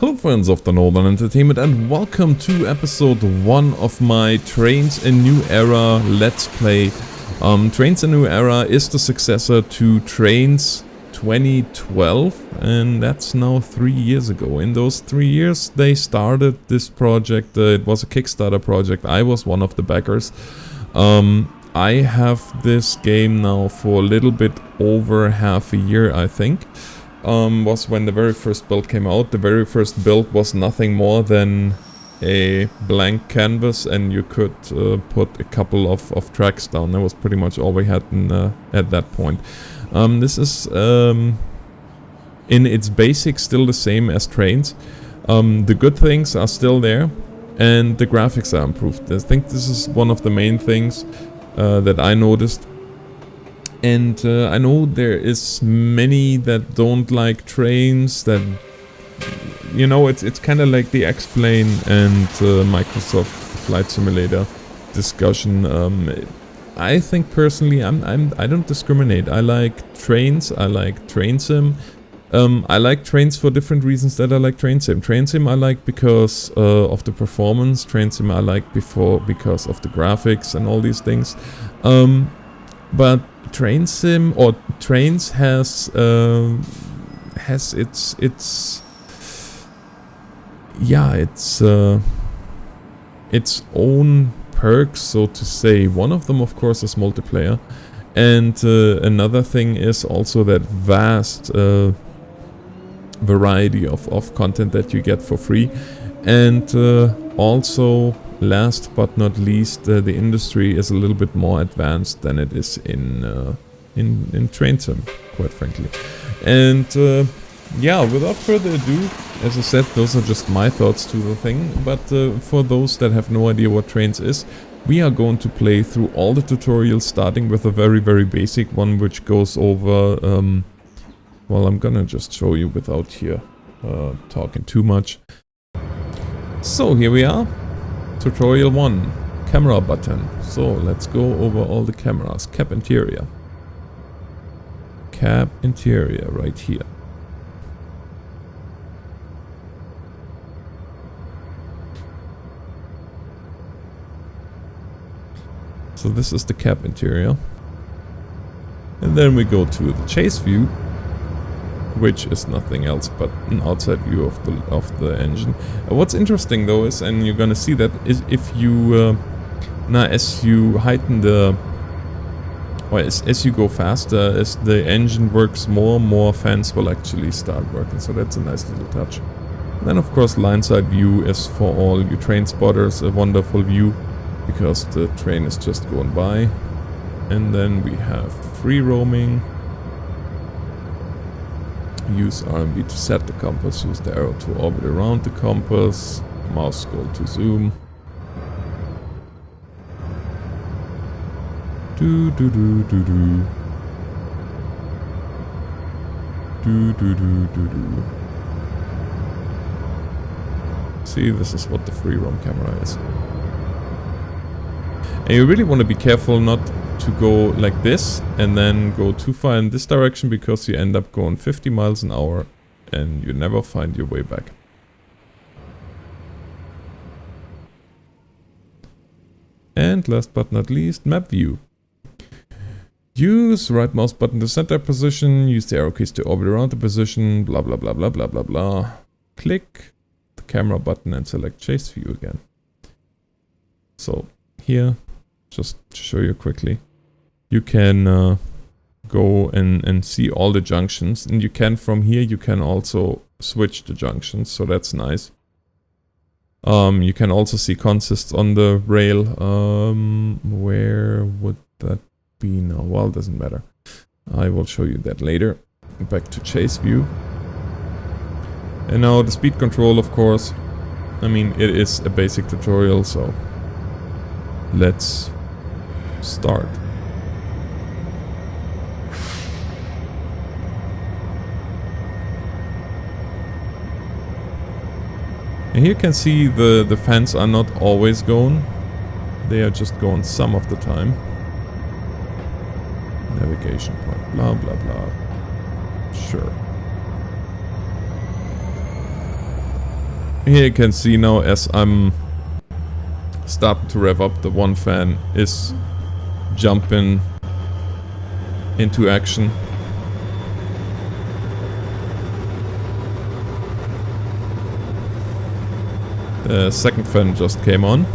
Hello friends of the Northern Entertainment and welcome to episode 1 of my Trainz: A New Era Let's Play. Trainz: A New Era is the successor to Trainz 2012 and that's now 3 years ago. In those 3 years they started this project. It was a Kickstarter project. I was one of the backers. I have this game now for a little bit over half a year, I think. Was when the very first build came out. The very first build was nothing more than a blank canvas and you could put a couple of tracks down. That was pretty much all we had at that point. This is in its basics still the same as Trainz. The good things are still there and the graphics are improved. I think this is one of the main things that I noticed. And I know there is many that don't like Trainz, that, you know, it's kind of like the X-Plane and Microsoft Flight Simulator discussion. I think personally, I don't discriminate. I like Trainz, I like Train Sim. I like Trainz for different reasons that I like Train Sim. Train Sim I like because of the performance. Train Sim I like because of the graphics and all these things. But Train Sim or Trainz has its own perks, so to say. One of them, of course, is multiplayer, and another thing is also that vast variety of content that you get for free, and also, last but not least, the industry is a little bit more advanced than it is in Train Sim, quite frankly. And yeah, without further ado, as I said, those are just my thoughts to the thing. But for those that have no idea what Trainz is, we are going to play through all the tutorials, starting with a very, very basic one, which goes over. Well, I'm gonna just show you without here talking too much. So here we are. Tutorial 1, camera button. So let's go over all the cameras. Cap interior. Cap interior right here. So this is the cap interior. And then we go to the chase view, which is nothing else but an outside view of the engine. What's interesting though is, and you're gonna see that, is if you as you heighten the, or as you go faster, as the engine works more fans will actually start working. So that's a nice little touch. And then of course line side view is for all you train spotters a wonderful view, because the train is just going by. And then we have free roaming. Use RMB to set the compass, use the arrow to orbit around the compass, mouse scroll to zoom. Do do do do do. Do do do do do. See, this is what the free roam camera is. And you really want to be careful not to go like this and then go too far in this direction, because you end up going 50 miles an hour and you never find your way back. And last but not least, map view. Use right mouse button to set that position, use the arrow keys to orbit around the position, blah blah blah blah blah blah blah. Click the camera button and select chase view again. So here, just to show you quickly, you can go and see all the junctions, and you can, from here, you can also switch the junctions, so that's nice. You can also see consists on the rail. Where would that be now? Well, it doesn't matter. I will show you that later. Back to chase view. And now the speed control, of course. I mean, it is a basic tutorial, so let's start. And here you can see the fans are not always going. They are just going some of the time. Navigation point, blah blah blah. Sure. Here you can see now as I'm starting to rev up, the one fan is jumping into action. The second fan just came on.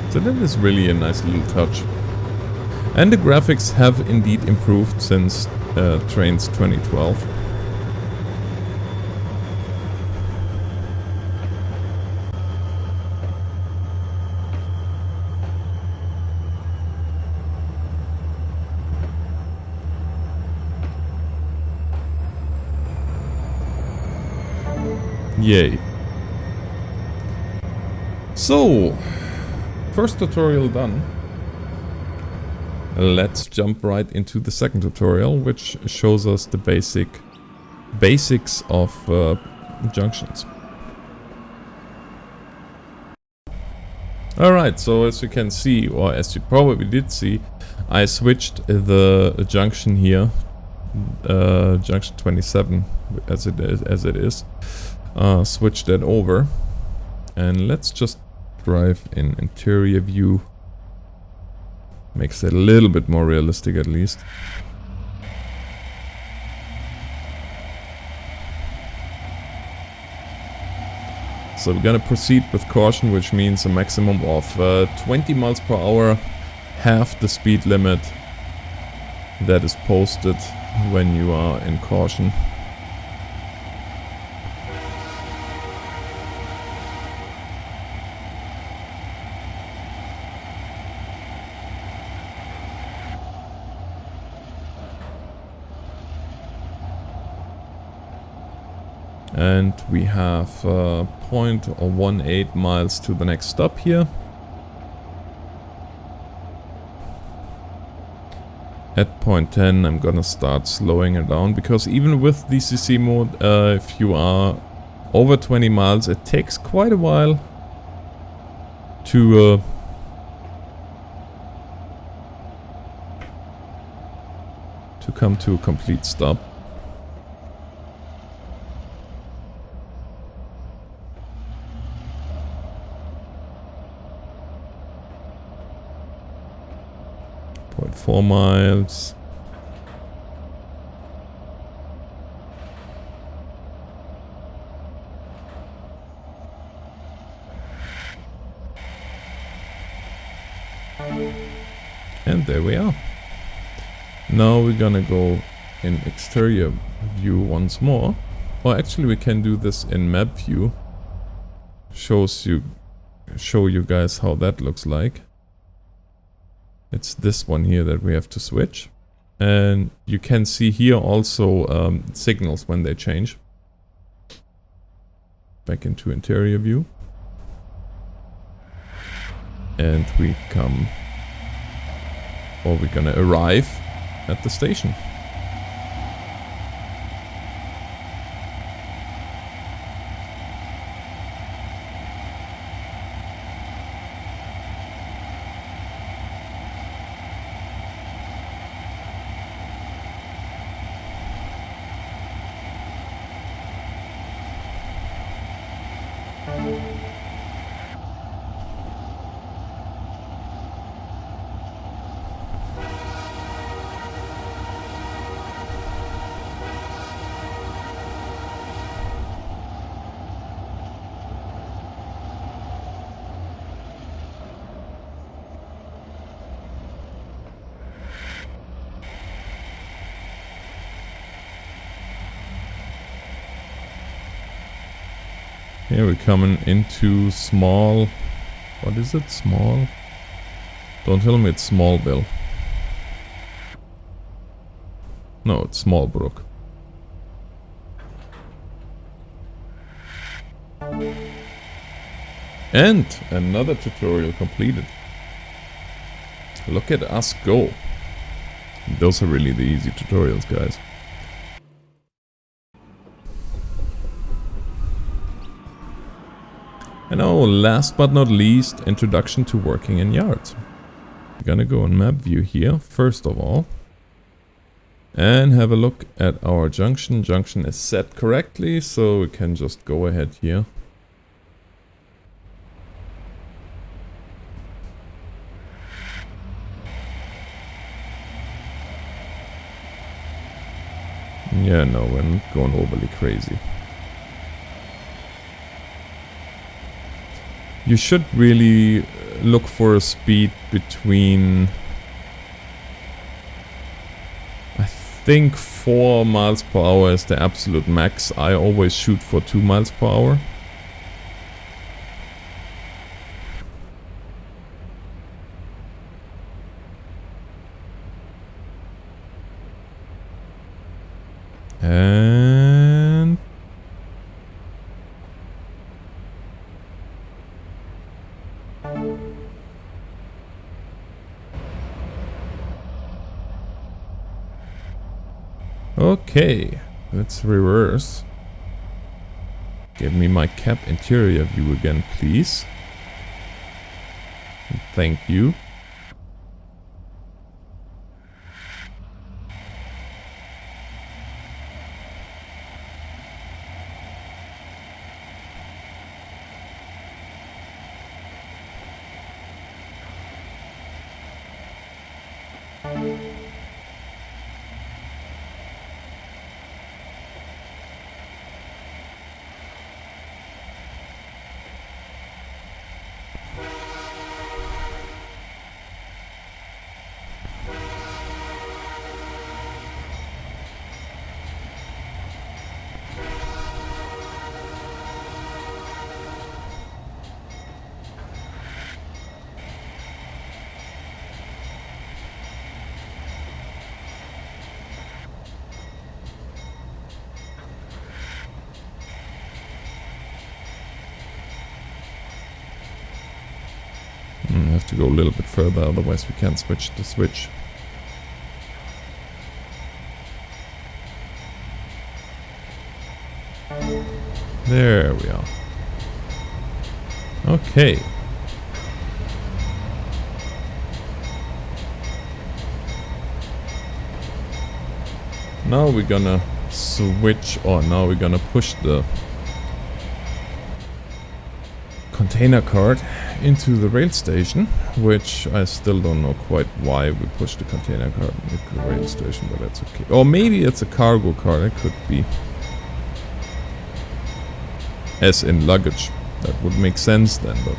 So that is really a nice little touch. And the graphics have indeed improved since Trainz 2012. Yay. So, first tutorial done. Let's jump right into the second tutorial, which shows us the basics of junctions. Alright, so as you can see, or as you probably did see, I switched the junction here, junction 27 as it is, switched that over, and let's just drive in interior view. Makes it a little bit more realistic at least. So we're gonna proceed with caution, which means a maximum of 20 miles per hour, half the speed limit that is posted when you are in caution. And we have 0.18 miles to the next stop here. At 0.10 I'm gonna start slowing it down, because even with DCC mode, if you are over 20 miles, it takes quite a while to come to a complete stop. Point 4 miles. And there we are. Now we're gonna go in exterior view once more. Or actually we can do this in map view. Show you guys how that looks like. It's this one here that we have to switch. And you can see here also signals when they change. Back into interior view. And we come, or we're gonna arrive at the station. Here we're coming into small... What is it? Small? Don't tell me it's Smallville. No, it's Smallbrook. And another tutorial completed. Look at us go. Those are really the easy tutorials, guys. And oh, last but not least, introduction to working in yards. We're gonna go in map view here, first of all. And have a look at our junction. Junction is set correctly, so we can just go ahead here. Yeah, no, we're not going overly crazy. You should really look for a speed between, I think 4 miles per hour is the absolute max. I always shoot for 2 miles per hour. And okay, let's reverse. Give me my cab interior view again, please. Thank you. Have to go a little bit further, otherwise we can't switch the switch. There we are. Okay. Now we're gonna switch, or now we're gonna push the container cart into the rail station, which I still don't know quite why we pushed the container cart into the rail station, but that's okay. Or maybe it's a cargo cart, it could be. As in luggage. That would make sense then, but...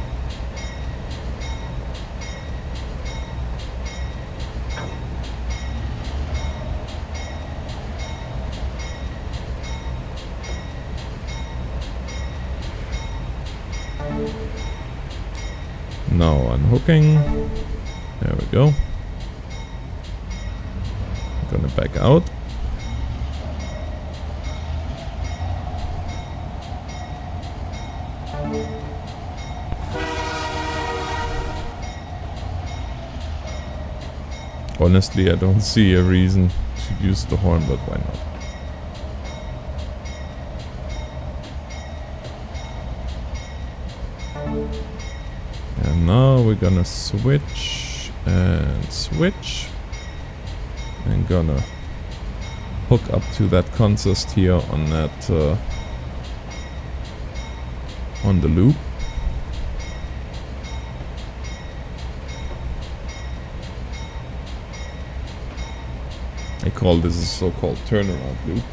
Now unhooking. There we go. I'm gonna back out. Honestly, I don't see a reason to use the horn, but why not? And now we're gonna switch and switch. And gonna hook up to that consist here on that on the loop. I call this a so-called turnaround loop.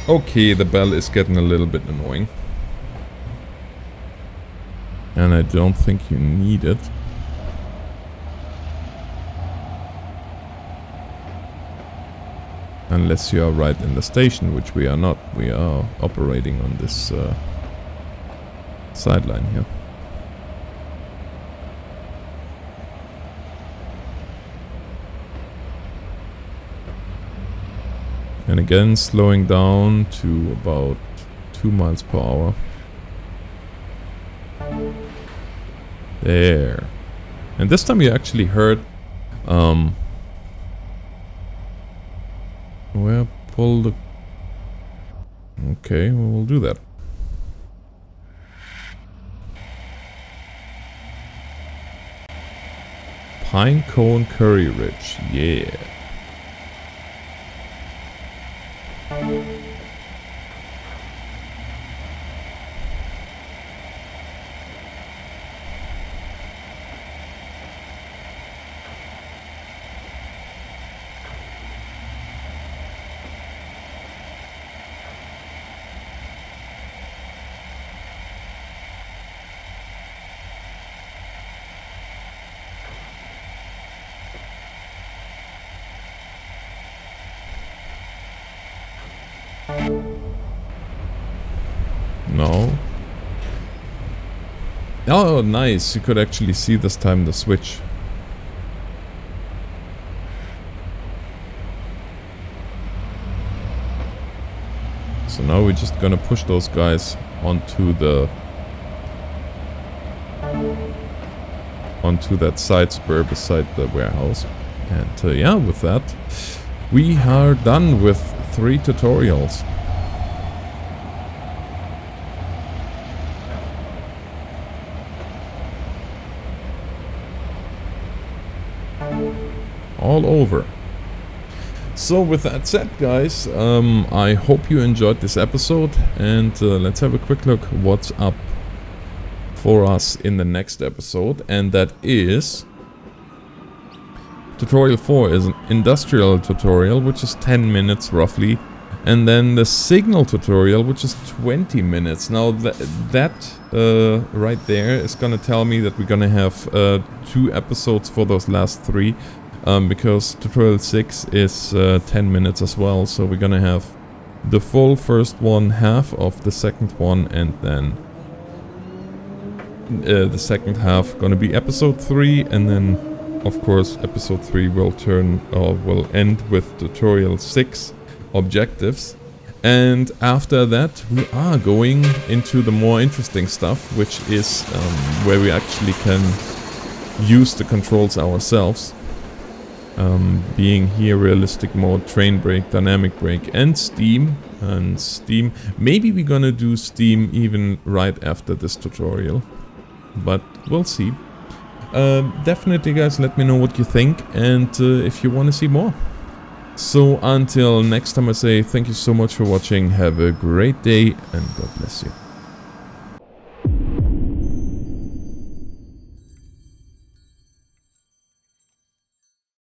Okay, the bell is getting a little bit annoying. And I don't think you need it. Unless you are right in the station, which we are not. We are operating on this sideline here. And again, slowing down to about 2 miles per hour. There. And this time you actually heard... Where pull the Okay, we'll do that. Pine Cone Curry Ridge, yeah. No. Oh, nice. You could actually see this time the switch. So now we're just gonna push those guys onto that side spur beside the warehouse. And yeah, with that, we are done with 3 tutorials. All over. So with that said, guys, I hope you enjoyed this episode, and let's have a quick look what's up for us in the next episode, and that is tutorial 4 is an industrial tutorial, which is 10 minutes roughly, and then the signal tutorial, which is 20 minutes. Now that right there is gonna tell me that we're gonna have 2 episodes for those last 3. Because tutorial 6 is 10 minutes as well, so we're gonna have the full first one, half of the second one, and then the second half gonna be episode 3, and then of course episode 3 will end with tutorial 6 objectives. And after that we are going into the more interesting stuff, which is where we actually can use the controls ourselves. Being here realistic mode, train brake, dynamic brake, and steam. And steam, maybe we're gonna do steam even right after this tutorial, but we'll see. Definitely, guys, let me know what you think, and if you want to see more. So until next time, I say thank you so much for watching, have a great day, and God bless you.